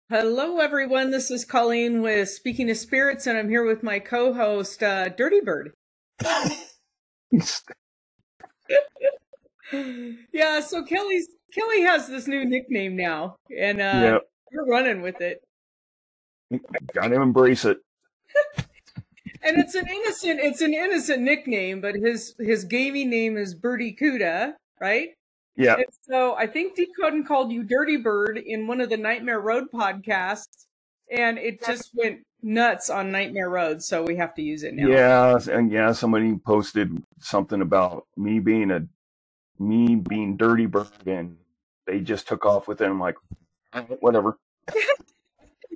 Hello, everyone. This is Colleen with Speaking of Spirits, and I'm here with my co-host, Dirty Bird. Yeah, so Kelly has this new nickname now, and we're running with it. Gotta embrace it. And it's an innocent nickname, but his gaming name is Birdie Cuda, right? Yeah. And so I think Decodin called you Dirty Bird in one of the Nightmare Road podcasts, and it just went nuts on Nightmare Road, so we have to use it now. Yeah, and somebody posted something about me being Dirty Bird, and they just took off with it. I'm like, whatever.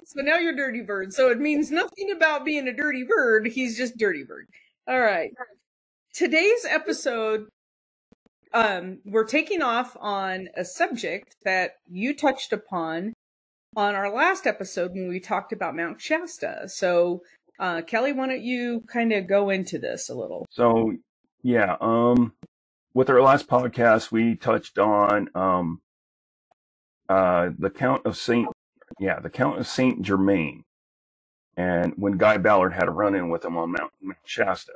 So now you're Dirty Bird. So it means nothing about being a dirty bird. He's just Dirty Bird. All right. Today's episode, we're taking off on a subject that you touched upon on our last episode when we talked about Mount Shasta. So, Kelly, why don't you kind of go into this a little? So, yeah, with our last podcast, we touched on the Count of Saint Germain, and when Guy Ballard had a run-in with him on Mount Shasta.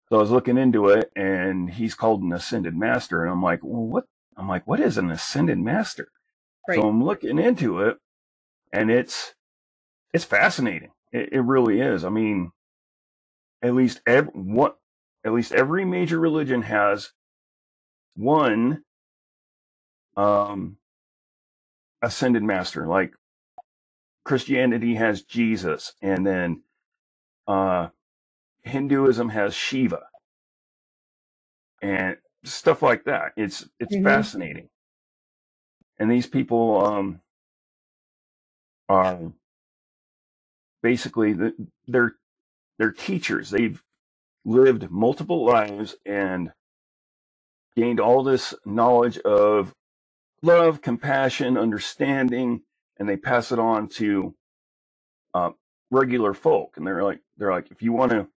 So I was looking into it, and he's called an Ascended Master, and I'm like, well, what? I'm like, what is an Ascended Master? Right. So I'm looking into it, and it's fascinating. It really is. I mean, at least every major religion has one Ascended Master. Like Christianity has Jesus, and then Hinduism has Shiva, and stuff like that. It's fascinating. And these people are basically they're teachers. They've lived multiple lives and gained all this knowledge of love, compassion, understanding, and they pass it on to regular folk. And they're like, if you want to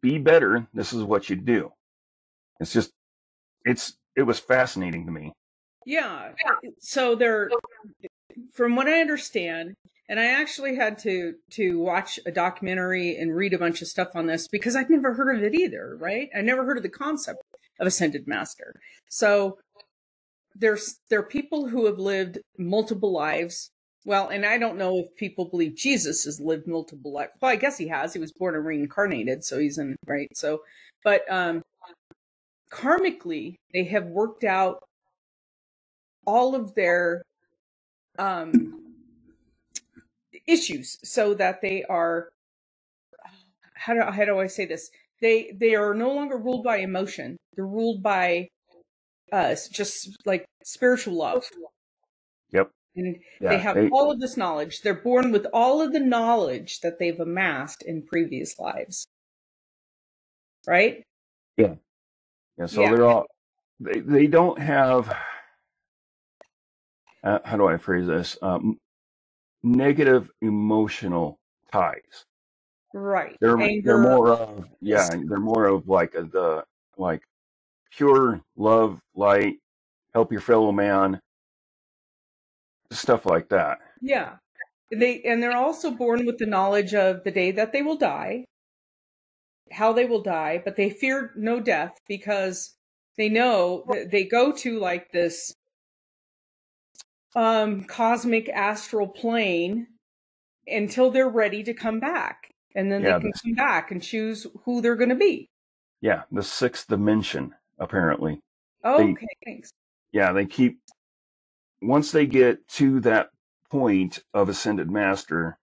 be better, this is what you do. It was fascinating to me. Yeah. So from what I understand, and I actually had to watch a documentary and read a bunch of stuff on this because I'd never heard of it either, right? I never heard of the concept of Ascended Master. So there are people who have lived multiple lives. Well, and I don't know if people believe Jesus has lived multiple lives. Well, I guess he has. He was born and reincarnated, so he's in, right? So, but karmically, they have worked out all of their issues so that they are, how do I say this? They are no longer ruled by emotion. They're ruled by just like spiritual love. Yep. And they have all of this knowledge. They're born with all of the knowledge that they've amassed in previous lives. Right? Yeah. Yeah. So they're all, they don't have, how do I phrase this? Negative emotional ties. Right. They're more of like pure love, light, help your fellow man, stuff like that. Yeah. They're also born with the knowledge of the day that they will die, how they will die, but they fear no death because they know that they go to like this cosmic astral plane until they're ready to come back. And then they can come back and choose who they're going to be. Yeah, the sixth dimension, apparently. Okay, thanks. Yeah, once they get to that point of Ascended Master,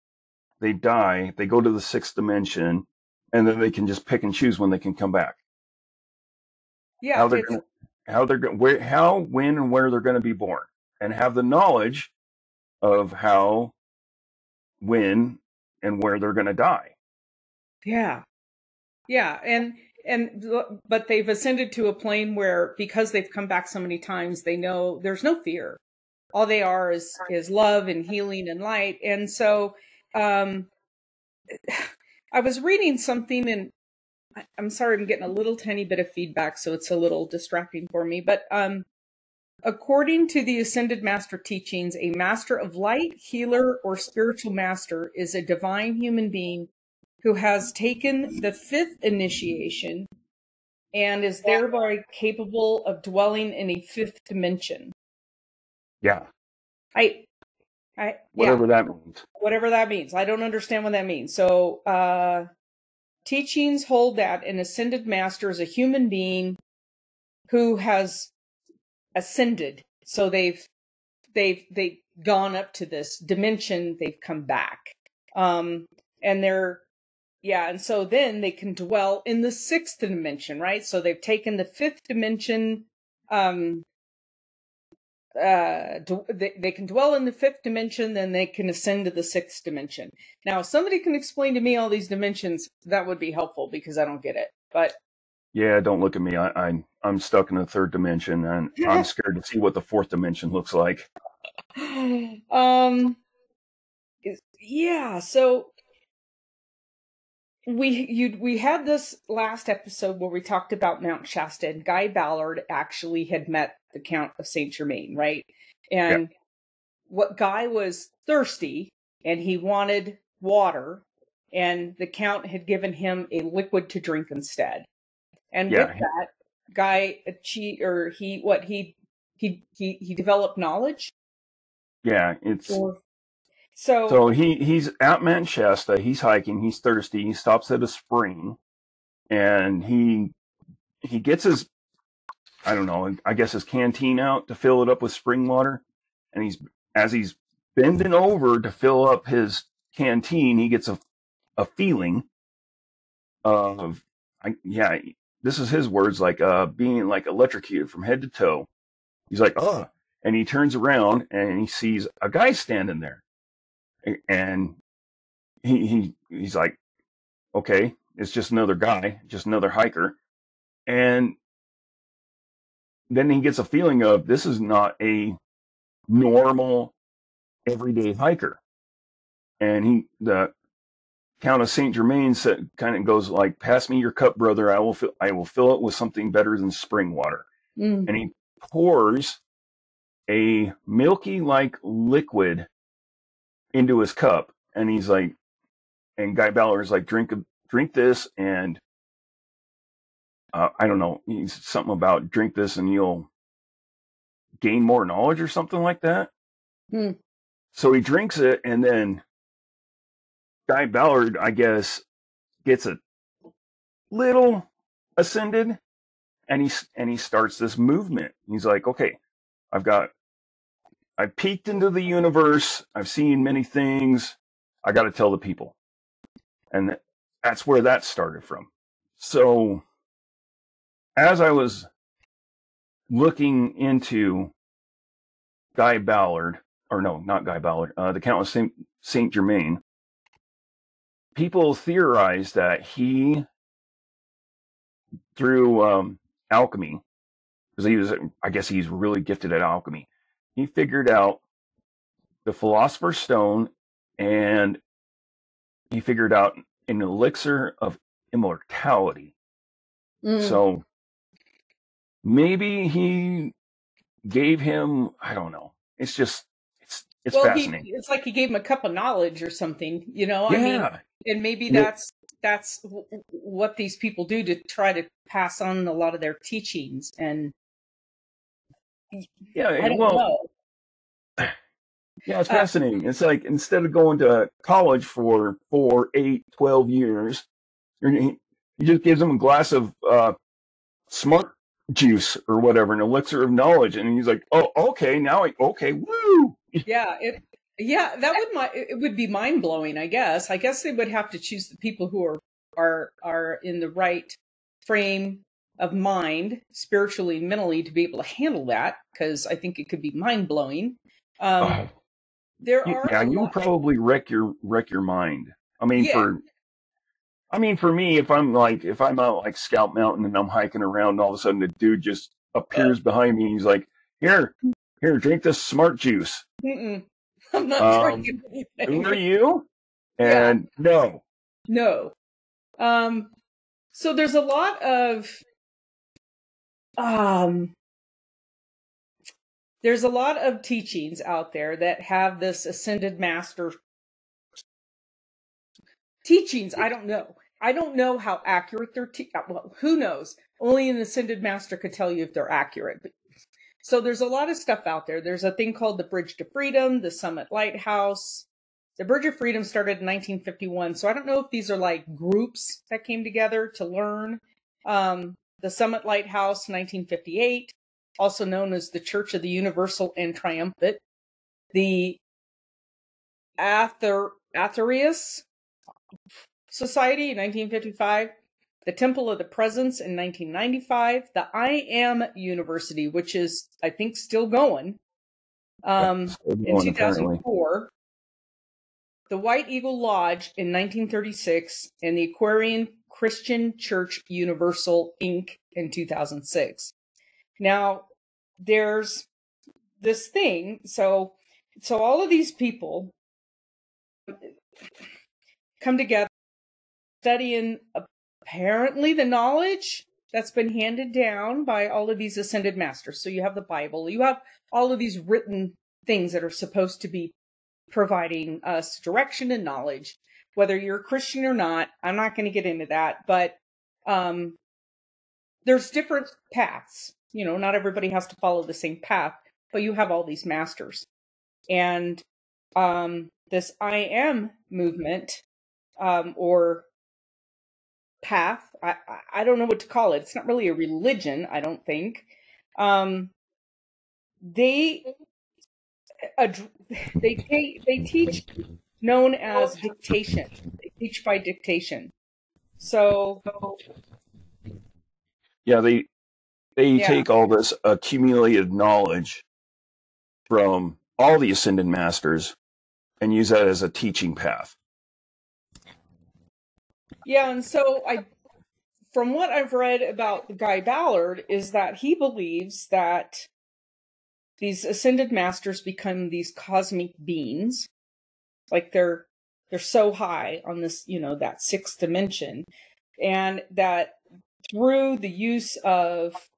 they die, they go to the sixth dimension, and then they can just pick and choose when they can come back. Yeah. How, when, and where they're going to be born, and have the knowledge of how, when, and where they're going to die. Yeah. Yeah. But they've ascended to a plane where, because they've come back so many times, they know there's no fear. All they are is love and healing and light. And so, I was reading something, and I'm sorry, I'm getting a little tiny bit of feedback, so it's a little distracting for me. But According to the Ascended Master teachings, a master of light, healer, or spiritual master is a divine human being who has taken the fifth initiation and is thereby capable of dwelling in a fifth dimension. Yeah. Whatever that means. Whatever that means. I don't understand what that means. So, teachings hold that an ascended master is a human being who has ascended. So they've gone up to this dimension. They've come back. And so then they can dwell in the sixth dimension, right? So they've taken the fifth dimension, they can dwell in the fifth dimension, then they can ascend to the sixth dimension. Now, if somebody can explain to me all these dimensions, that would be helpful because I don't get it. But yeah, don't look at me. I'm stuck in the third dimension, and I'm scared to see what the fourth dimension looks like. So we had this last episode where we talked about Mount Shasta, and Guy Ballard actually had met the Count of Saint Germain, right? And what Guy was thirsty, and he wanted water, and the Count had given him a liquid to drink instead. And with that, Guy he developed knowledge. Yeah, so he's at Mount Shasta. He's hiking. He's thirsty. He stops at a spring, and he gets his, I don't know, I guess his canteen out to fill it up with spring water. And as he's bending over to fill up his canteen, he gets a feeling of, this is his words, like being like electrocuted from head to toe. He's like, oh, and he turns around and he sees a guy standing there, and he's like, okay, it's just another guy, just another hiker. And then he gets a feeling of, this is not a normal everyday hiker. And the Count of Saint Germain kind of goes like, pass me your cup, brother. I will fill it with something better than spring water. And he pours a milky like liquid into his cup, and he's like, and Guy Ballard is like, drink this, and I don't know, he's something about drink this and you'll gain more knowledge or something like that. So he drinks it, and then Guy Ballard, I guess, gets a little ascended, and he starts this movement. He's like, okay, I've peeked into the universe. I've seen many things. I got to tell the people. And that's where that started from. So as I was looking into Guy Ballard, or no, not Guy Ballard, the Count of Saint Germain, people theorized that he, through alchemy, because he's really gifted at alchemy, he figured out the Philosopher's Stone, and he figured out an elixir of immortality. So maybe he gave him, I don't know. It's fascinating. It's like he gave him a cup of knowledge or something, Yeah. I mean, and maybe that's what these people do to try to pass on a lot of their teachings. And I don't know. Yeah, it's fascinating. It's like, instead of going to college for 4, 8, 12 years, he just gives them a glass of smart juice or whatever, an elixir of knowledge, and he's like, oh, okay, woo! It would be mind blowing. I guess they would have to choose the people who are in the right frame of mind, spiritually and mentally, to be able to handle that, because I think it could be mind blowing. You probably wreck your mind. I mean, for me, if I'm out like Scout Mountain and I'm hiking around, and all of a sudden a dude just appears behind me, and he's like, here, drink this smart juice. I'm not drinking anything. Who are you? And no. So there's a lot of there's a lot of teachings out there that have this ascended master teachings. I don't know how accurate they're well, who knows? Only an ascended master could tell you if they're accurate. So there's a lot of stuff out there. There's a thing called the Bridge to Freedom, the Summit Lighthouse. The Bridge of Freedom started in 1951. So I don't know if these are like groups that came together to learn. The Summit Lighthouse, 1958, also known as the Church of the Universal and Triumphant. The Aetherius Society in 1955. The Temple of the Presence in 1995, the I Am University, which is, I think, still going, in 2004, the White Eagle Lodge in 1936, and the Aquarian Christian Church Universal, Inc. in 2006. Now, there's this thing, so all of these people come together studying apparently the knowledge that's been handed down by all of these ascended masters. So you have the Bible, you have all of these written things that are supposed to be providing us direction and knowledge, whether you're a Christian or not. I'm not going to get into that, but there's different paths. You know, not everybody has to follow the same path, but you have all these masters. And this I Am movement, or path, I don't know what to call it. It's not really a religion, I don't think. They teach known as dictation. They teach by dictation. So yeah, they take all this accumulated knowledge from all the ascended masters and use that as a teaching path. Yeah, and so from what I've read about Guy Ballard, is that he believes that these ascended masters become these cosmic beings, like they're so high on this, you know, that sixth dimension, and that through the use of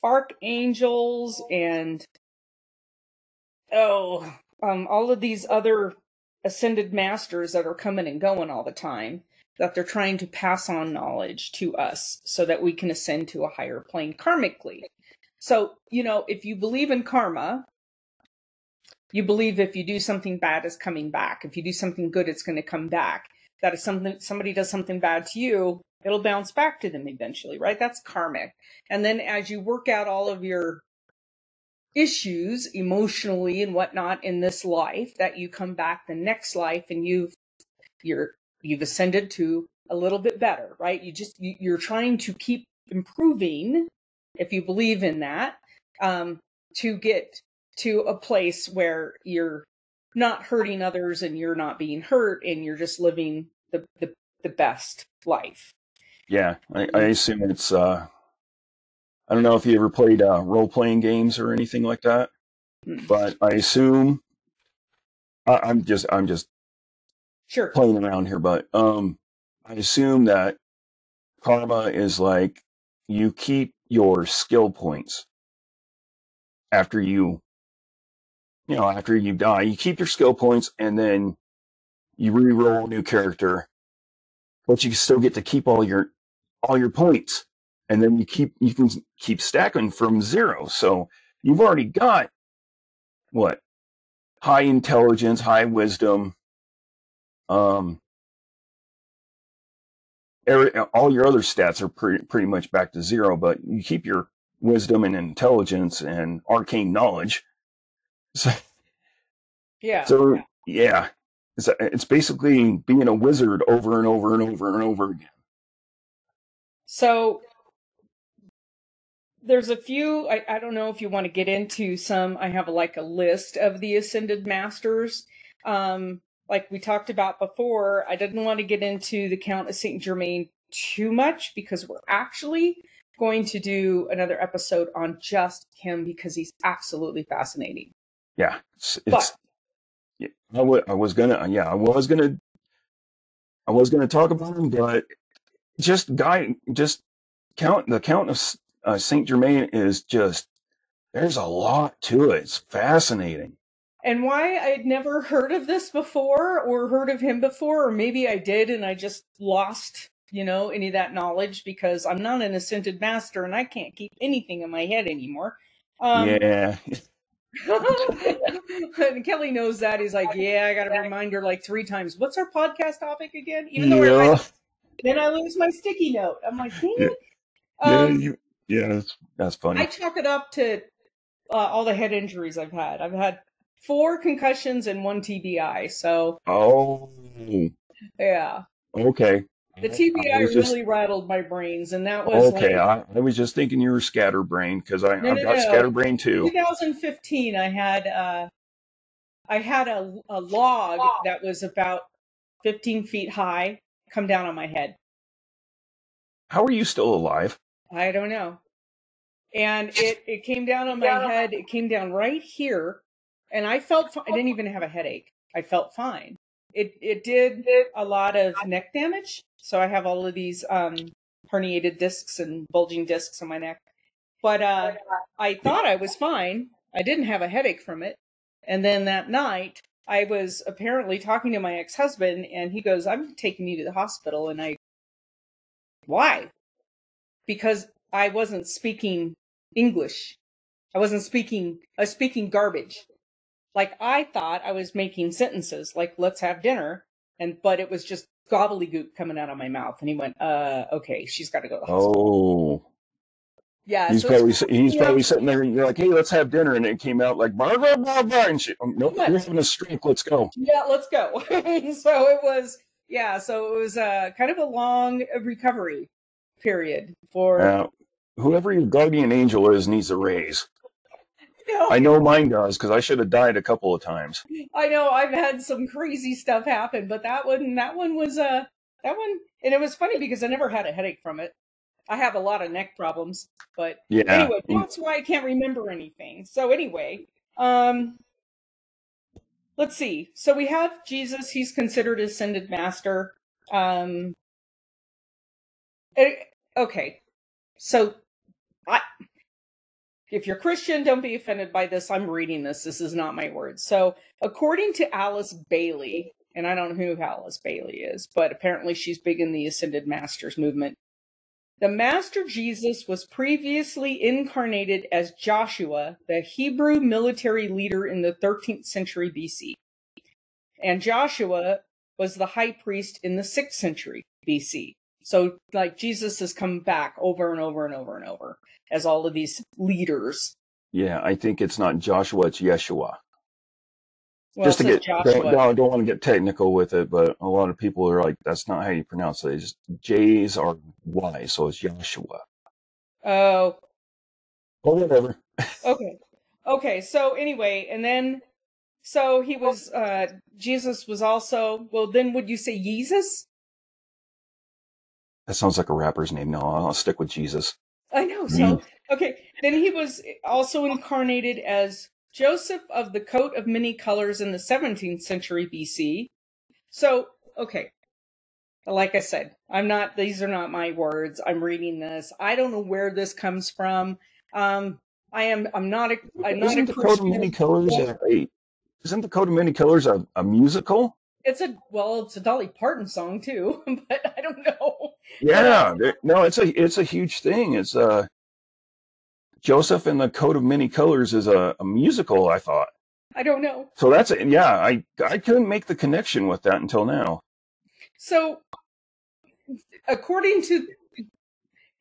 archangels and all of these other ascended masters that are coming and going all the time, that they're trying to pass on knowledge to us so that we can ascend to a higher plane karmically. So, you know, if you believe in karma, you believe if you do something bad, it's coming back. If you do something good, it's going to come back. That if somebody does something bad to you, it'll bounce back to them eventually, right? That's karmic. And then as you work out all of your issues emotionally and whatnot in this life, that you come back the next life and you've ascended to a little bit better, right? You're trying to keep improving, if you believe in that, to get to a place where you're not hurting others and you're not being hurt and you're just living the best life. Yeah, I assume it's I don't know if you ever played role-playing games or anything like that, but I assume I'm just sure playing around here, but I assume that karma is like you keep your skill points after you die. You keep your skill points and then you re-roll a new character, but you still get to keep all your points, and then you can keep stacking from zero. So you've already got what? High intelligence, high wisdom, all your other stats are pretty much back to zero, but you keep your wisdom and intelligence and arcane knowledge. So yeah, it's basically being a wizard over and over and over and over again. So there's a few, I don't know if you want to get into some. I have a list of the ascended masters. Like we talked about before, I didn't want to get into the Count of Saint Germain too much because we're actually going to do another episode on just him because he's absolutely fascinating. Yeah, I was gonna talk about him, but the Count of Saint Germain is just There's a lot to it. It's fascinating. And why I'd never heard of this before or heard of him before, or maybe I did and I just lost, any of that knowledge because I'm not an ascended master and I can't keep anything in my head anymore. Yeah. And Kelly knows that. He's like, yeah, I got to remind her like 3 times. What's our podcast topic again? Even though then I lose my sticky note. I'm like, dang it. That's funny. I chalk it up to all the head injuries I've had. I've had 4 concussions and 1 TBI. So. Oh. Yeah. Okay. The TBI really rattled my brains, and that was okay. I was just thinking you were scatterbrained because I've got scatterbrained too. 2015, I had a log that was about 15 feet high come down on my head. How are you still alive? I don't know. And it came down on my head. It came down right here, and I felt I didn't even have a headache. I felt fine. It did a lot of neck damage. So I have all of these herniated discs and bulging discs on my neck. But I thought I was fine. I didn't have a headache from it. And then that night, I was apparently talking to my ex-husband, and he goes, I'm taking you to the hospital. And why? Because I wasn't speaking English. I was speaking garbage. Like, I thought I was making sentences, like, let's have dinner. But it was just gobbledygook coming out of my mouth. And he went, okay, she's got to go to the hospital. Oh. Yeah. He's probably sitting there and you're like, hey, let's have dinner. And it came out like, blah, blah, blah, blah. And she, nope, you're having a stroke. Let's go. Yeah, let's go. So it was kind of a long recovery period for. Whoever your guardian angel is needs a raise. I know mine does because I should have died a couple of times. I know I've had some crazy stuff happen, but that one was and it was funny because I never had a headache from it. I have a lot of neck problems, but anyway, that's why I can't remember anything. So anyway, let's see. So we have Jesus. He's considered ascended master. Okay, so if you're Christian, don't be offended by this. I'm reading this. This is not my words. So according to Alice Bailey, and I don't know who Alice Bailey is, but apparently she's big in the Ascended Masters movement. The Master Jesus was previously incarnated as Joshua, the Hebrew military leader in the 13th century BC. And Joshua was the high priest in the 6th century BC. So, like, Jesus has come back over and over and over and over as all of these leaders. Yeah, I think it's not Joshua, it's Yeshua. Well, just to get, don't want to get technical with it, but a lot of people are like, that's not how you pronounce it. It's J's are Y, so it's Yeshua. Oh. Well, whatever. Okay, so anyway, and then, so he was, Jesus was also, well, then would you say Jesus? That sounds like a rapper's name. No, I'll stick with Jesus. I know. So, okay. Then he was also incarnated as Joseph of the coat of many colors in the 17th century BC. So, okay. Like I said, these are not my words. I'm reading this. I don't know where this comes from. I'm not a Isn't the coat of many colors Isn't the coat of many colors a musical? It's a Dolly Parton song too, but I don't know. Yeah, no, it's a huge thing. It's Joseph and the Coat of Many Colors is a musical, I thought. I don't know. So that's it. Yeah, I couldn't make the connection with that until now. So, according to,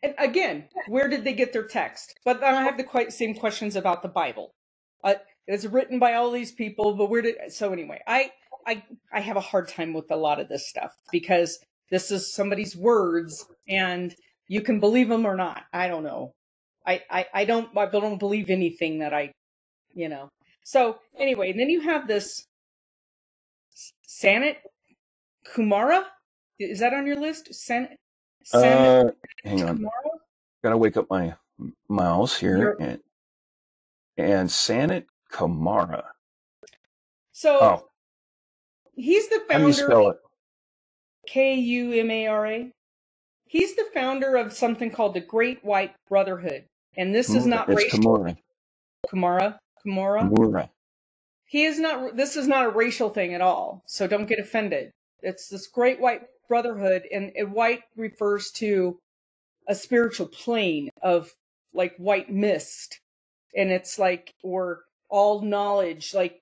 and again, where did they get their text? But I have the same questions about the Bible. It's written by all these people, but so anyway, I have a hard time with a lot of this stuff because this is somebody's words and you can believe them or not. I don't know. I don't believe anything that So anyway, and then you have this Sanat Kumara. Is that on your list? Sanat hang on. Kumara? Gotta wake up my mouse here. And Sanat Kumara. So he's the founder. How do you spell it? Kumara. He's the founder of something called the Great White Brotherhood. And this is not racial. Kimura. Kimura. He is not. This is not a racial thing at all. So don't get offended. It's this great white brotherhood, and white refers to a spiritual plane of like white mist, and it's like, or all knowledge, like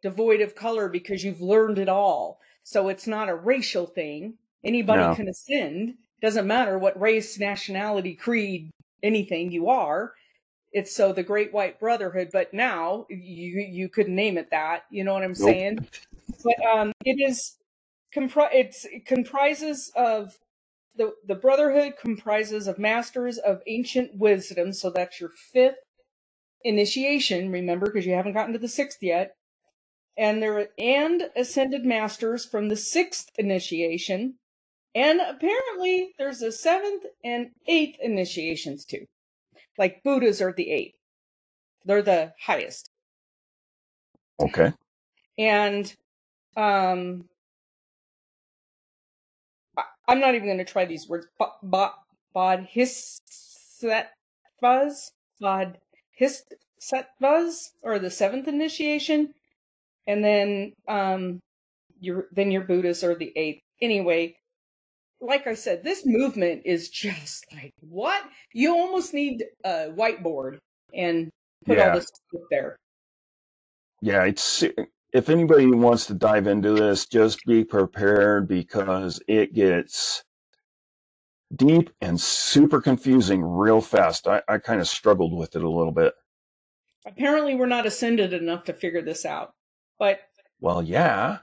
devoid of color because you've learned it all. So it's not a racial thing. Anybody No. can ascend. Doesn't matter what race, nationality, creed, anything you are. It's so the Great White Brotherhood, but now you could name it that. You know what I'm saying? But it comprises of the Brotherhood comprises of masters of ancient wisdom. So that's your 5th initiation. Remember, because you haven't gotten to the 6th yet. And ascended masters from the 6th initiation. And apparently there's a 7th and 8th initiations too. Like Buddhas are the 8th. They're the highest. Okay. And I'm not even going to try these words. Bodhisattvas, or the 7th initiation. And then your Buddhists are the 8th. Anyway, like I said, this movement is just like, what? You almost need a whiteboard and put all this stuff there. Yeah, if anybody wants to dive into this, just be prepared because it gets deep and super confusing real fast. I kind of struggled with it a little bit. Apparently we're not ascended enough to figure this out. But well, yeah.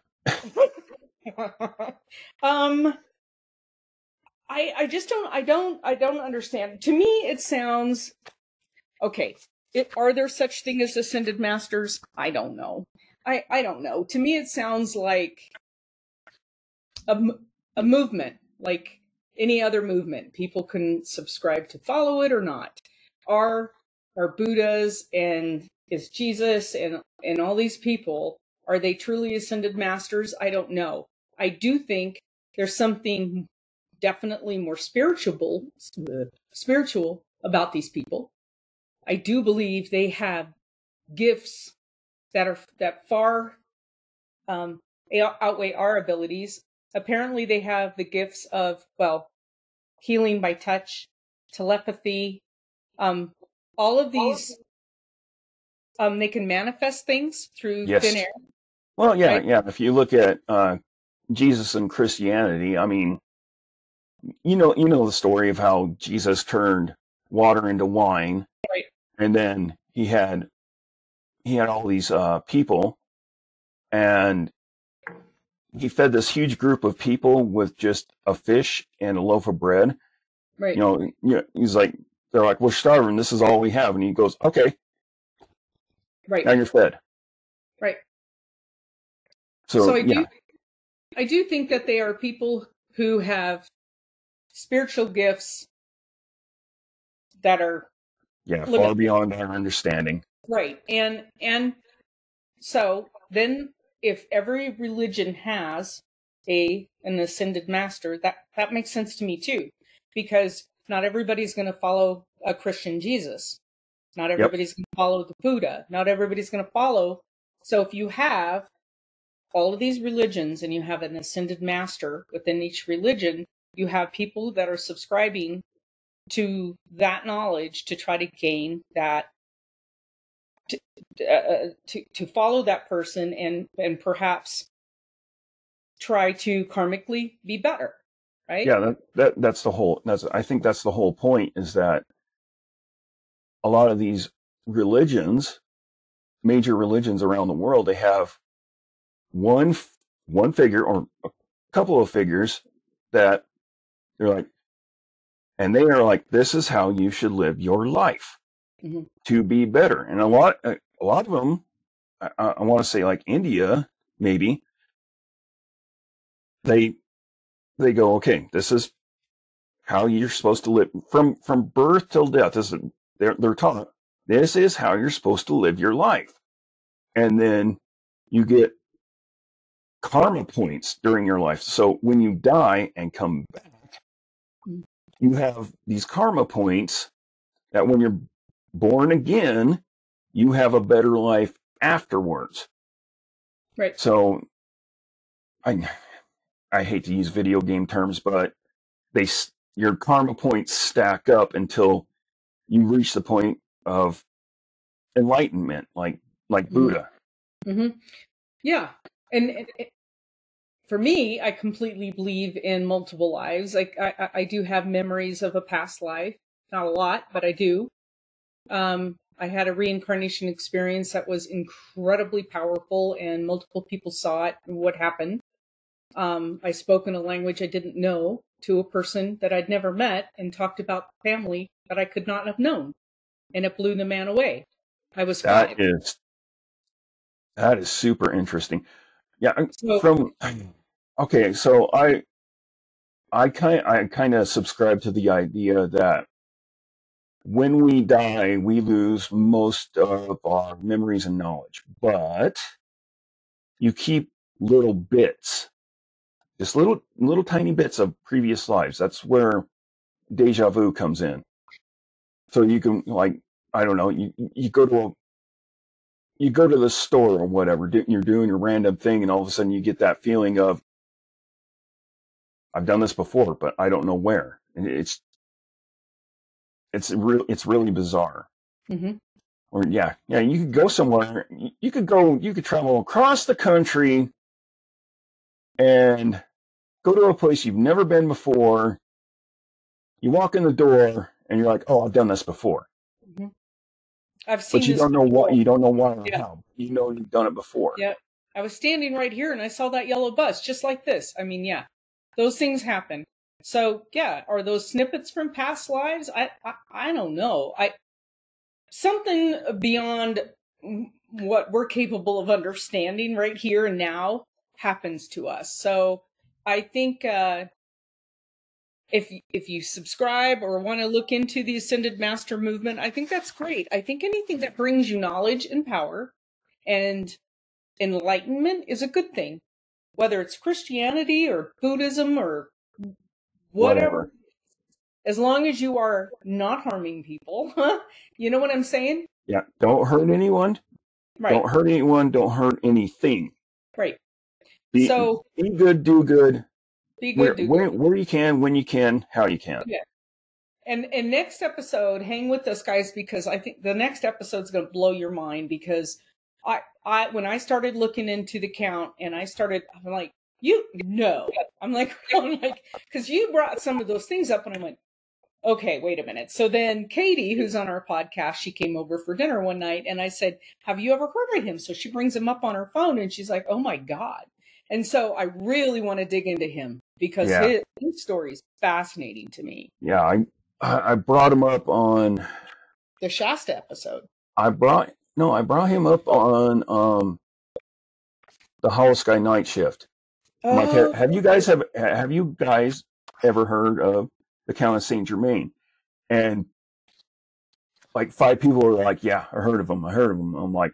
I just don't understand. To me, it sounds okay. Are there such thing as ascended masters? I don't know. I don't know. To me, it sounds like a movement, like any other movement. People can subscribe to follow it or not. Are Buddhas and is Jesus and all these people, are they truly ascended masters? I don't know. I do think there's something definitely more spiritual about these people. I do believe they have gifts that far outweigh our abilities. Apparently, they have the gifts of, well, healing by touch, telepathy, all of these. They can manifest things through thin air. Well, yeah, right? yeah. If you look at Jesus and Christianity, I mean, you know the story of how Jesus turned water into wine, right? And then he had all these people, and he fed this huge group of people with just a fish and a loaf of bread. Right. He's like, they're like, we're starving. This is all we have, and he goes, okay. Right. Now you're fed. Right. So I do think that they are people who have spiritual gifts that are far beyond our understanding. Right. And so then if every religion has an ascended master, that makes sense to me too, because not everybody's going to follow a Christian Jesus. Not everybody's going to follow the Buddha. Not everybody's going to follow. So if you have all of these religions and you have an ascended master within each religion, you have people that are subscribing to that knowledge to try to gain that, to follow that person and perhaps try to karmically be better, right? Yeah, I think that's the whole point, is that a lot of these religions, major religions around the world, they have one figure or a couple of figures that they're like, and they are like, this is how you should live your life to be better. And a lot of them, I want to say like India, maybe, they go, okay, this is how you're supposed to live from birth till death. They're taught, this is how you're supposed to live your life. And then you get karma points during your life. So when you die and come back, you have these karma points that when you're born again, you have a better life afterwards. Right. So I hate to use video game terms, but your karma points stack up until you reach the point of enlightenment, like Buddha. Mm-hmm. Yeah. And for me, I completely believe in multiple lives. Like I do have memories of a past life, not a lot, but I do. I had a reincarnation experience that was incredibly powerful, and multiple people saw it and what happened. I spoke in a language I didn't know to a person that I'd never met and talked about family that I could not have known. And it blew the man away. I was 5. That is super interesting. Yeah. So, Okay. So I kind of subscribe to the idea that when we die, we lose most of our memories and knowledge, but you keep little bits, just little tiny bits of previous lives. That's where deja vu comes in. So you can, like, I don't know, you go to the store or whatever, you're doing your random thing, and all of a sudden you get that feeling of, I've done this before, but I don't know where. And it's really bizarre. mm-hmm. Or yeah, you could go somewhere. You could travel across the country and go to a place you've never been before. You walk in the door and you're like, "Oh, I've done this before." Mm-hmm. I've seen But you this don't know before. what, you don't know why or Yeah. how. You know you've done it before. Yeah. I was standing right here and I saw that yellow bus just like this. I mean, yeah, those things happen. So yeah, are those snippets from past lives? I don't know. Something beyond what we're capable of understanding right here and now happens to us. So I think if you subscribe or want to look into the Ascended Master movement, I think that's great. I think anything that brings you knowledge and power and enlightenment is a good thing, whether it's Christianity or Buddhism or whatever. As long as you are not harming people, you know what I'm saying? Yeah, don't hurt anyone. Right. Don't hurt anyone. Don't hurt anything. Right. Be good, do good. Be good, do good. Where you can, when you can, how you can. Yeah. And next episode, hang with us, guys, because I think the next episode is going to blow your mind. Because I when I started looking into the count, and I'm like, I'm like, because you brought some of those things up, and I went, okay, wait a minute. So then Katie, who's on our podcast, she came over for dinner one night, and I said, have you ever heard of him? So she brings him up on her phone, and she's like, oh my God. And so I really want to dig into him because his story is fascinating to me. Yeah, I brought him up on the Shasta episode. I brought him up on the Hollow Sky Night Shift. Mike, have you guys ever heard of the Count of Saint Germain? And like 5 people are like, yeah, I heard of him. I'm like,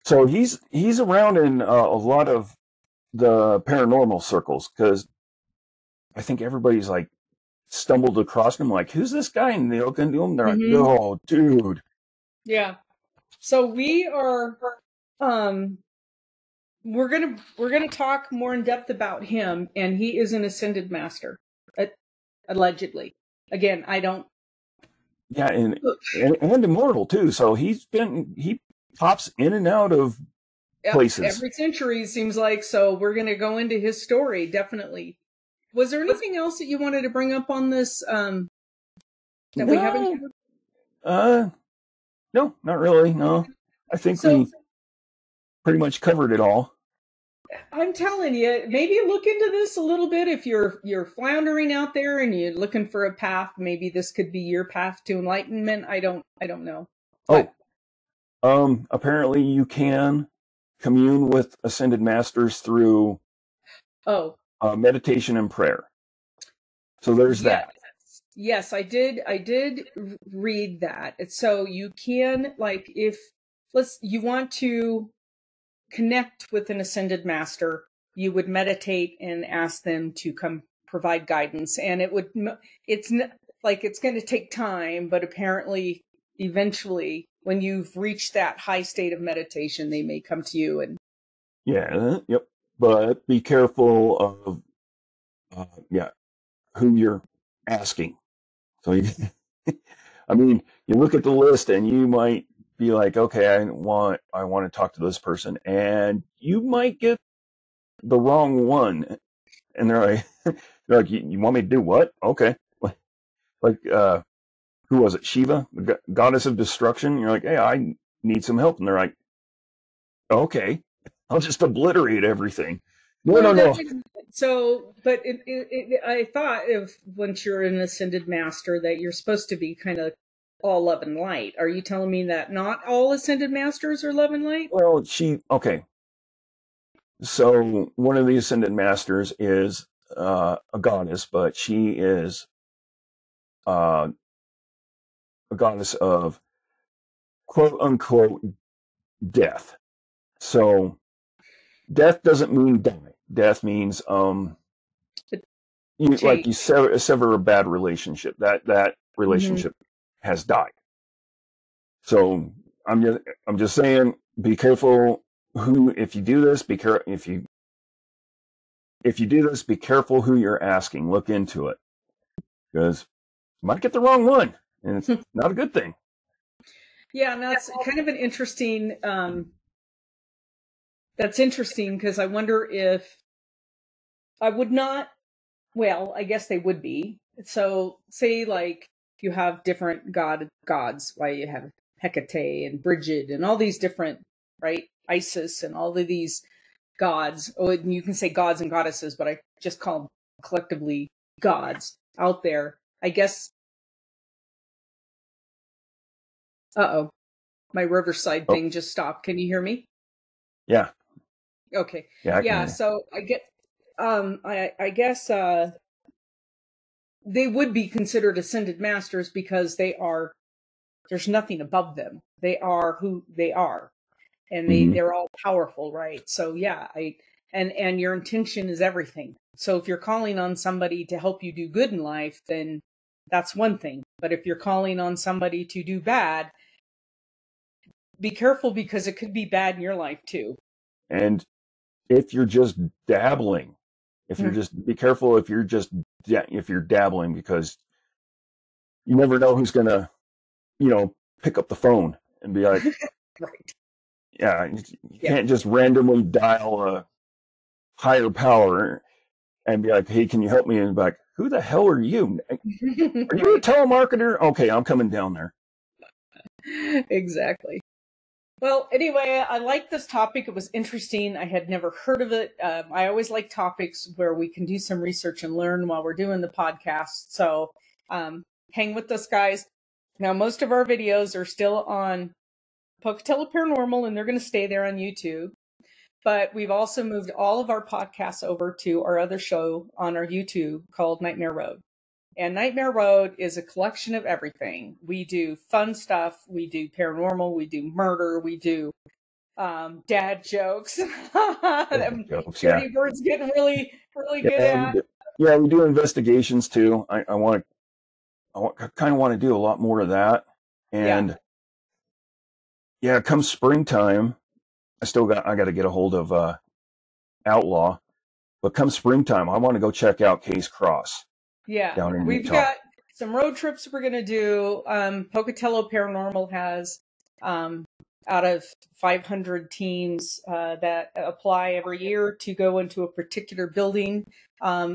so he's around in a lot of the paranormal circles, because I think everybody's like stumbled across him, like, who's this guy? And they look into him, they're like, oh, dude. Yeah. So we are we're gonna talk more in depth about him, and he is an Ascended Master, allegedly. Again, I don't. Yeah, and immortal too. So he pops in and out of places every century, seems like. So we're gonna go into his story, definitely. Was there anything else that you wanted to bring up on this that we haven't covered? No, not really. No, I think we pretty much covered it all. I'm telling you, maybe look into this a little bit. If you're floundering out there and you're looking for a path, maybe this could be your path to enlightenment. I don't know. Apparently you can commune with Ascended Masters through meditation and prayer. So there's that. Yes, I did read that. So you can, like, if you want to connect with an Ascended Master, you would meditate and ask them to come provide guidance. And it's going to take time, but apparently eventually when you've reached that high state of meditation, they may come to you and. Yeah. Yep. But be careful of, who you're asking. So, I mean, you look at the list and you might be like, okay, I want to talk to this person, and you might get the wrong one. And they're like, you want me to do what? Okay. Like, who was it? Shiva, the goddess of destruction. You're like, hey, I need some help. And they're like, okay, I'll just obliterate everything. No. So, but I thought if once you're an ascended master that you're supposed to be kind of all love and light. Are you telling me that not all ascended masters are love and light? Well, okay. So one of the ascended masters is a goddess, but she is a goddess of quote unquote death. So death doesn't mean die. Death means you sever a bad relationship. That relationship has died. So I'm just saying, be careful if you do this, if you do this, be careful who you're asking. Look into it, because you might get the wrong one, and it's not a good thing. Yeah, and that's kind of an interesting. That's interesting because I wonder if I would not. Well, I guess they would be. So, say like you have different gods. Why you have Hecate and Bridget and all these different, right? Isis and all of these gods. Oh, and you can say gods and goddesses, but I just call them collectively gods out there. I guess. My Riverside thing just stopped. Can you hear me? Yeah. Okay. Yeah. So I get. I guess they would be considered ascended masters because there's nothing above them. They are who they are, and they're all powerful, right? So yeah, and your intention is everything. So if you're calling on somebody to help you do good in life, then that's one thing. But if you're calling on somebody to do bad, be careful because it could be bad in your life too. And if you're just dabbling, be careful if you're dabbling, because you never know who's gonna, pick up the phone and be like, right. Yeah, you can't just randomly dial a higher power and be like, hey, can you help me? And be like, who the hell are you? Are you a telemarketer? Okay, I'm coming down there. Exactly. Well, anyway, I like this topic. It was interesting. I had never heard of it. I always like topics where we can do some research and learn while we're doing the podcast. So hang with us, guys. Now, most of our videos are still on Pocatello Paranormal, and they're going to stay there on YouTube. But we've also moved all of our podcasts over to our other show on our YouTube called Nightmare Road. And Nightmare Road is a collection of everything. We do fun stuff. We do paranormal. We do murder. We do dad jokes. Dirty Bird's getting really, really good at. Yeah, we do investigations too. I kind of want to do a lot more of that. And come springtime, I got to get a hold of Outlaw. But come springtime, I want to go check out Case Cross. Yeah, we've got some road trips we're going to do. Pocatello Paranormal has out of 500 teams that apply every year to go into a particular building.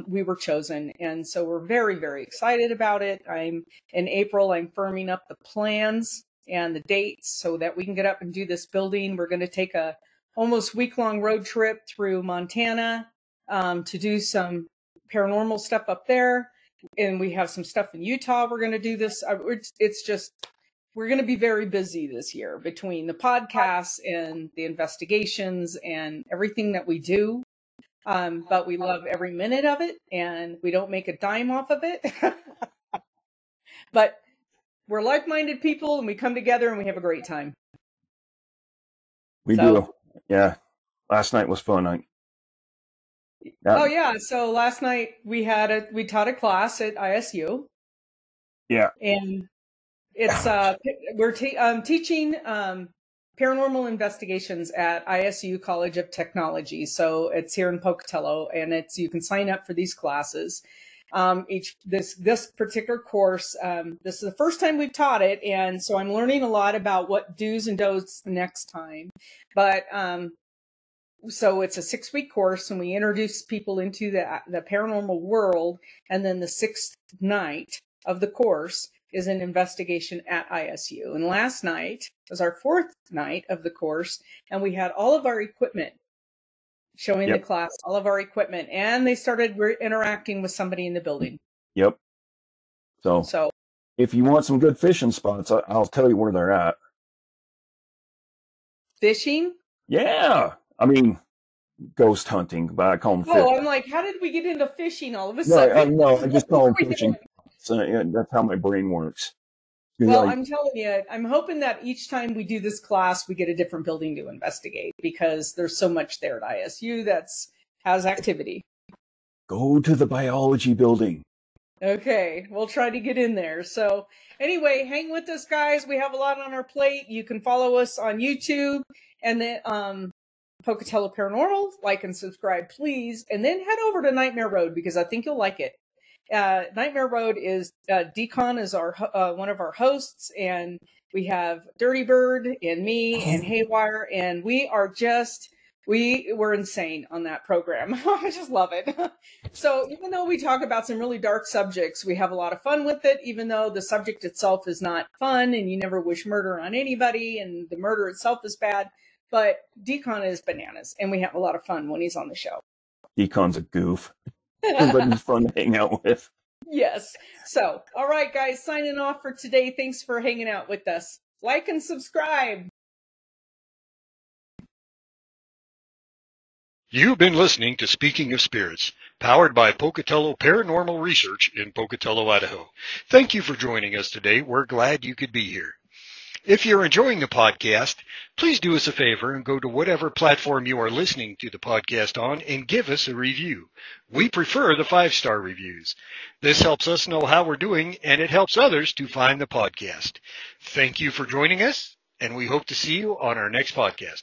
We were chosen, and so we're very, very excited about it. In April, I'm firming up the plans and the dates so that we can get up and do this building. We're going to take a almost week-long road trip through Montana to do some paranormal stuff up there. And we have some stuff in Utah. We're going to do this. We're going to be very busy this year between the podcasts and the investigations and everything that we do. But we love every minute of it, and we don't make a dime off of it. But we're like-minded people, and we come together and we have a great time. We do. Yeah. Last night was fun. So last night we taught a class at ISU. Yeah. And It's we're teaching paranormal investigations at ISU College of Technology. So it's here in Pocatello, and you can sign up for these classes. This particular course, this is the first time we've taught it, and so I'm learning a lot about what do's and don'ts next time. But so it's a 6-week course, and we introduce people into the paranormal world, and then the 6th night of the course is an investigation at ISU. And last night was our 4th night of the course, and we had all of our equipment showing the class, all of our equipment, and they started interacting with somebody in the building. Yep. So if you want some good fishing spots, I'll tell you where they're at. Fishing? Yeah. I mean, ghost hunting, but I call them fishing. Oh, I'm like, how did we get into fishing all of a sudden? No, I just call them fishing. So that's how my brain works. Well, I'm telling you, I'm hoping that each time we do this class, we get a different building to investigate, because there's so much there at ISU has activity. Go to the biology building. Okay, we'll try to get in there. So anyway, hang with us, guys. We have a lot on our plate. You can follow us on YouTube, and then Pocatello Paranormal. Like and subscribe, please. And then head over to Nightmare Road, because I think you'll like it. Nightmare Road is Decon is our one of our hosts, and we have Dirty Bird and me and Haywire, and we're insane on that program. I just love it. So even though we talk about some really dark subjects, we have a lot of fun with it, even though the subject itself is not fun, and you never wish murder on anybody, and the murder itself is bad. But Decon is bananas, and we have a lot of fun when he's on the show. Decon's a goof. But he's fun to hang out with. Yes. So, all right, guys, signing off for today. Thanks for hanging out with us. Like and subscribe. You've been listening to Speaking of Spirits, powered by Pocatello Paranormal Research in Pocatello, Idaho. Thank you for joining us today. We're glad you could be here. If you're enjoying the podcast, please do us a favor and go to whatever platform you are listening to the podcast on and give us a review. We prefer the 5-star reviews. This helps us know how we're doing, and it helps others to find the podcast. Thank you for joining us, and we hope to see you on our next podcast.